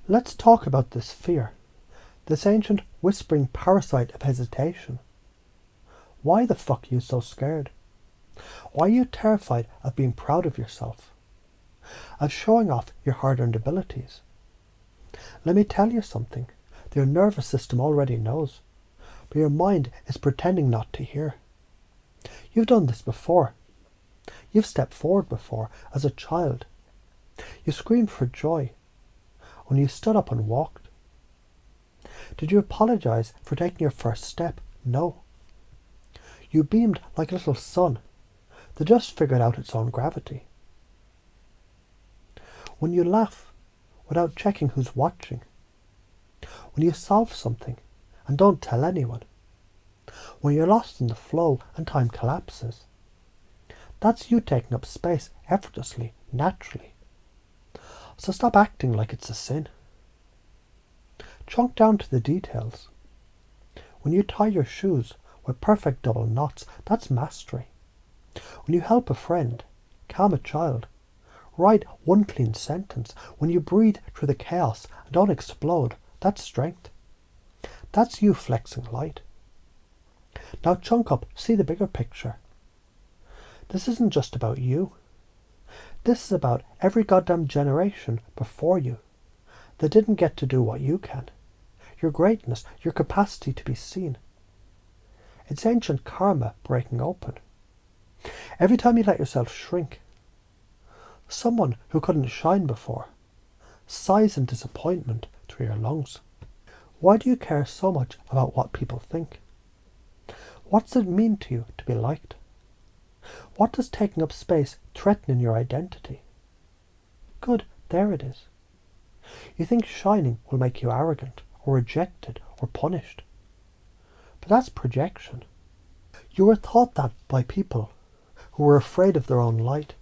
Let's talk about this fear, this ancient whispering parasite of hesitation. Why the fuck are you so scared? Why are you terrified of being proud of yourself? Of showing off your hard-earned abilities? Let me tell you something your nervous system already knows, but your mind is pretending not to hear. You've done this before. You've stepped forward before as a child. You screamed for joy when you stood up and walked. Did you apologize for taking your first step? No. You beamed like a little sun that just figured out its own gravity. When you laugh without checking who's watching. When you solve something and don't tell anyone. When you're lost in the flow and time collapses. That's you taking up space effortlessly, naturally. So stop acting like it's a sin. Chunk down to the details. When you tie your shoes with perfect double knots, that's mastery. When you help a friend, calm a child, write one clean sentence, when you breathe through the chaos and don't explode, that's strength. That's you flexing light. Now chunk up, see the bigger picture. This isn't just about you. This is about every goddamn generation before you that didn't get to do what you can. Your greatness, your capacity to be seen. It's ancient karma breaking open. Every time you let yourself shrink, someone who couldn't shine before sighs in disappointment through your lungs. Why do you care so much about what people think? What does it mean to you to be liked? What does taking up space threaten in your identity? Good, there it is. You think shining will make you arrogant, or rejected, or punished. But that's projection. You were taught that by people who were afraid of their own light.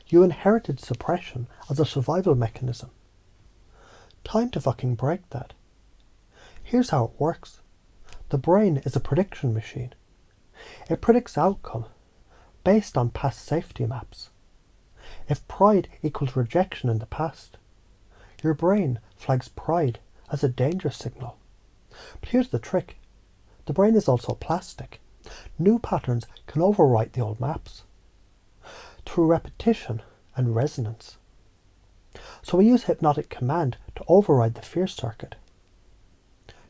You inherited suppression as a survival mechanism. Time to fucking break that. Here's how it works. The brain is a prediction machine. It predicts outcome based on past safety maps. If pride equals rejection in the past, your brain flags pride as a danger signal. But here's the trick. The brain is also plastic. New patterns can overwrite the old maps through repetition and resonance. So we use hypnotic command to override the fear circuit.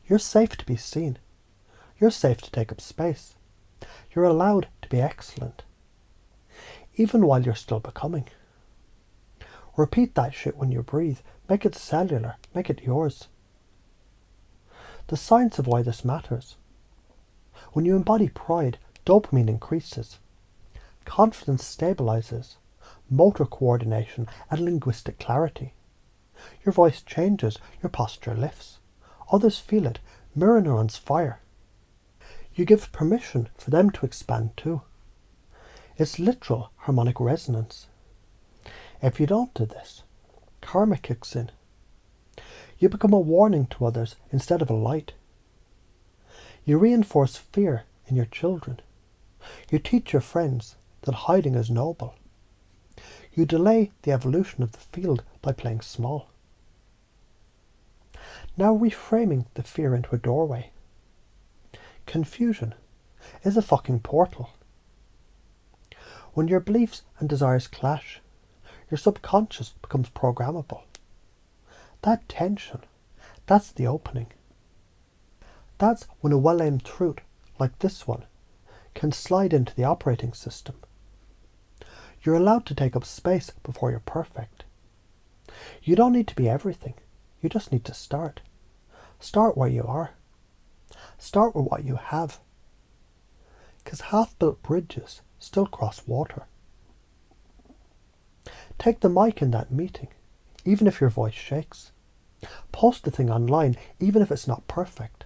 You're safe to be seen. You're safe to take up space. You're allowed to be excellent. Even while you're still becoming. Repeat that shit when you breathe. Make it cellular. Make it yours. The science of why this matters. When you embody pride, dopamine increases. Confidence stabilizes. Motor coordination and linguistic clarity. Your voice changes. Your posture lifts. Others feel it. Mirror neurons fire. You give permission for them to expand too. It's literal harmonic resonance. If you don't do this, karma kicks in. You become a warning to others instead of a light. You reinforce fear in your children. You teach your friends that hiding is noble. You delay the evolution of the field by playing small. Now reframing the fear into a doorway. Confusion is a fucking portal. When your beliefs and desires clash, your subconscious becomes programmable. That tension, that's the opening. That's when a well-aimed truth, like this one, can slide into the operating system. You're allowed to take up space before you're perfect. You don't need to be everything. You just need to start. Start where you are. Start with what you have. Because half-built bridges still cross water. Take the mic in that meeting, even if your voice shakes. Post the thing online, even if it's not perfect.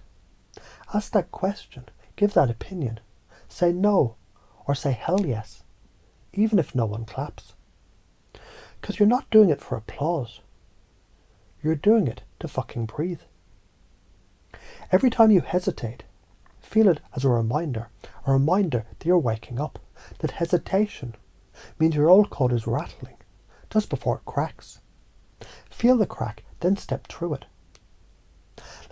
Ask that question, give that opinion. Say no, or say hell yes, even if no one claps. Because you're not doing it for applause. You're doing it to fucking breathe. Every time you hesitate, feel it as a reminder that you're waking up, that hesitation means your old code is rattling just before it cracks. Feel the crack, then step through it.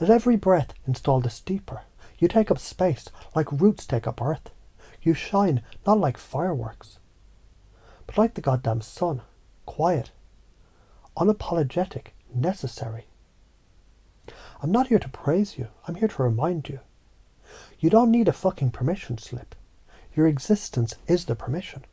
Let every breath install the steeper. You take up space like roots take up earth. You shine not like fireworks, but like the goddamn sun. Quiet, unapologetic, necessary. I'm not here to praise you. I'm here to remind you. You don't need a fucking permission slip. Your existence is the permission.